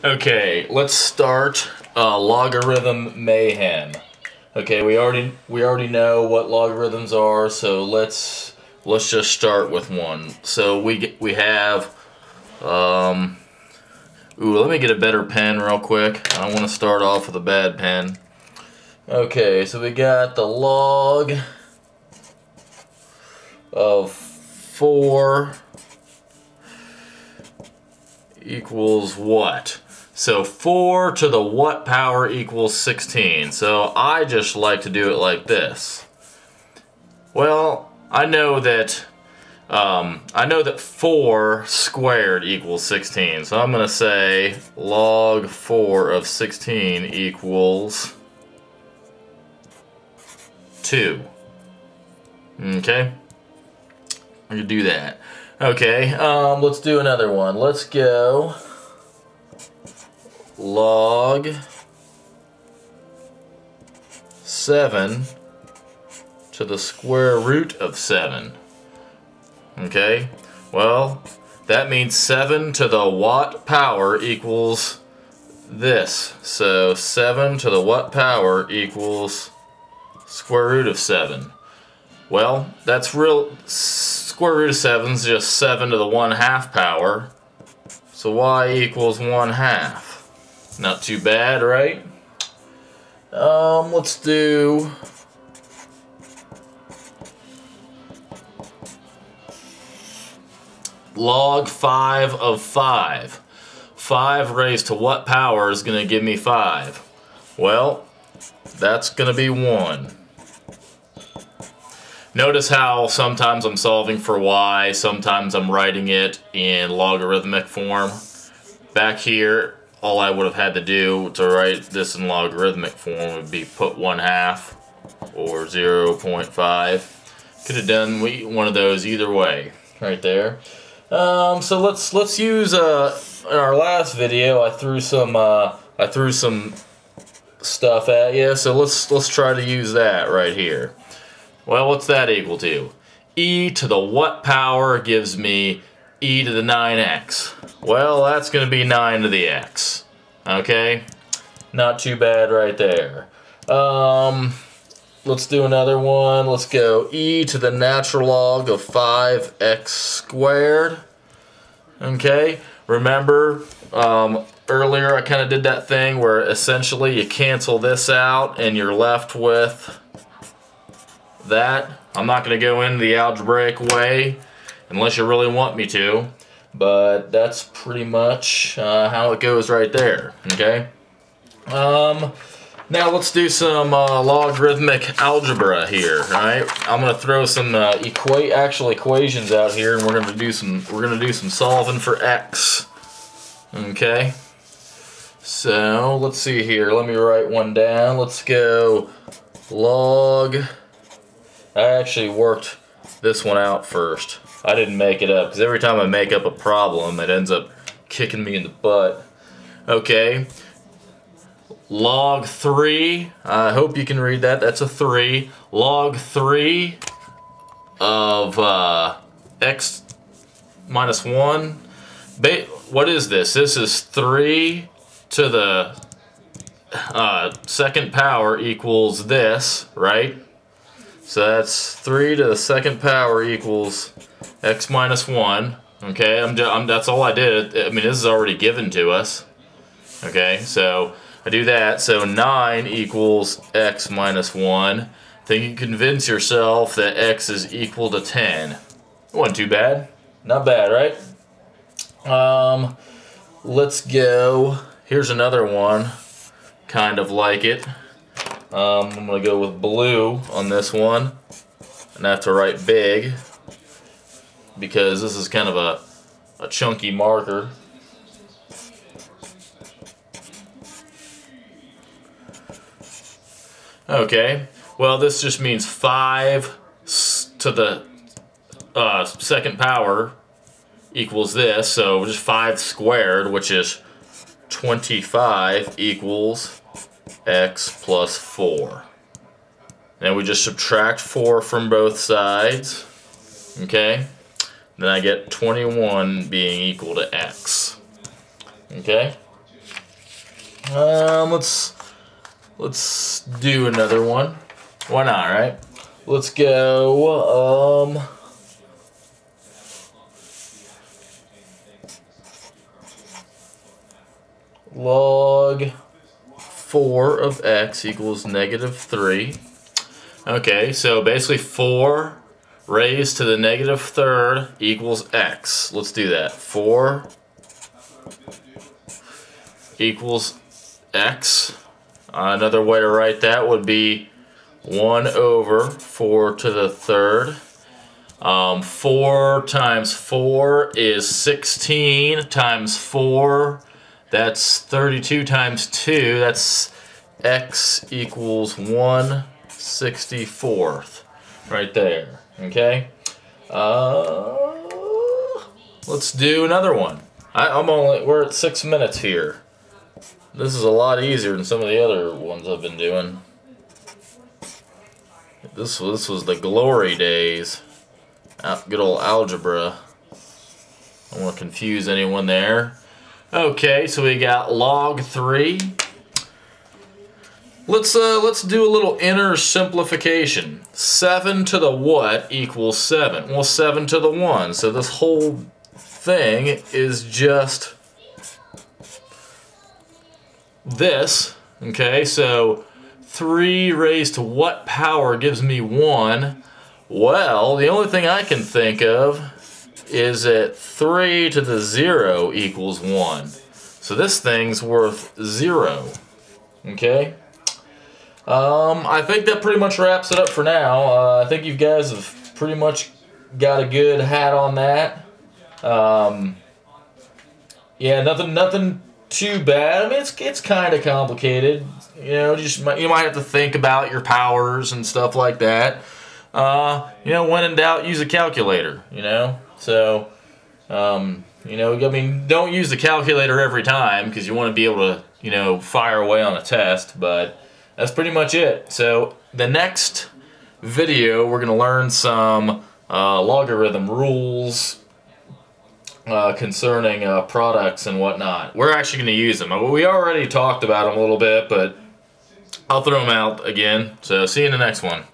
Okay, let's start logarithm mayhem. Okay, we already know what logarithms are, so let's just start with one. So we have let me get a better pen real quick. I don't want to start off with a bad pen. Okay, so we got the log of 4 equals what? So 4 to the what power equals 16. So I just like to do it like this. Well, I know that 4 squared equals 16. So I'm going to say log 4 of 16 equals 2. Okay? I can do that. Okay, let's do another one. Let's go log 7 to the square root of 7. Okay, well, that means 7 to the what power equals this. So 7 to the what power equals square root of 7. Well, that's real. Square root of 7 is just 7 to the 1/2 power. So y equals 1/2. Not too bad, right? Let's do log 5 of 5. 5 raised to what power is going to give me 5? Well, that's going to be 1. Notice how sometimes I'm solving for y, sometimes I'm writing it in logarithmic form. Back here, all I would have had to do to write this in logarithmic form would be put 1/2 or 0.5. Could have done one of those either way, right there. So let's use in our last video I threw some stuff at you. So let's try to use that right here. Well, what's that equal to? E to the what power gives me e to the 9x. Well, that's going to be 9 to the x. Okay? Not too bad right there. Let's do another one. Let's go e to the natural log of 5x squared. Okay? Remember, earlier I kind of did that thing where essentially you cancel this out and you're left with that. I'm not going to go into the algebraic way unless you really want me to, but that's pretty much how it goes right there. Okay. Now let's do some logarithmic algebra here. All right. I'm going to throw some actual equations out here, and we're going to do some solving for x. Okay. So let's see here. Let me write one down. Let's go log. I actually worked this one out first. I didn't make it up, because every time I make up a problem, it ends up kicking me in the butt. Okay. Log 3. I hope you can read that. That's a 3. Log 3 of x minus 1. What is this? This is 3 to the second power equals this, right? So that's 3 to the second power equals x minus 1. Okay, that's all I did. I mean, this is already given to us. Okay, so I do that. So 9 equals x minus 1. Then you convince yourself that x is equal to 10. It wasn't too bad. Not bad, right? Let's go. Here's another one, kind of like it. I'm going to go with blue on this one, and I have to write big because this is kind of a chunky marker. Okay, well, this just means 5 to the second power equals this, so just 5 squared, which is 25, equals x plus 4. Then we just subtract 4 from both sides. Okay? Then I get 21 being equal to x. Okay? Let's do another one. Why not, right? Let's go, log 4 of x equals -3. Okay, so basically 4 raised to the -3rd equals x. Let's do that. 4 equals x. Another way to write that would be 1 over 4 to the 3rd. 4 times 4 is 16 times 4. That's 32 times 2. That's x equals 1/64th. Right there. Okay? Let's do another one. We're at 6 minutes here. This is a lot easier than some of the other ones I've been doing. This was the glory days. Good old algebra. I don't want to confuse anyone there. Okay, so we got log 3. Let's do a little inner simplification. 7 to the what equals 7? Well, 7 to the 1. So this whole thing is just this. Okay, so 3 raised to what power gives me 1? Well, the only thing I can think of is that 3 to the 0 equals 1. So this thing's worth 0. Okay? I think that pretty much wraps it up for now. I think you guys have pretty much got a good hat on that. Yeah, nothing too bad. I mean, it's kind of complicated. You know, you might have to think about your powers and stuff like that. You know, when in doubt, use a calculator. You know, so you know, I mean, don't use the calculator every time because you want to be able to, you know, fire away on a test. But that's pretty much it. So the next video, we're gonna learn some logarithm rules concerning products and whatnot. We're actually going to use them. We already talked about them a little bit, but I'll throw them out again. So see you in the next one.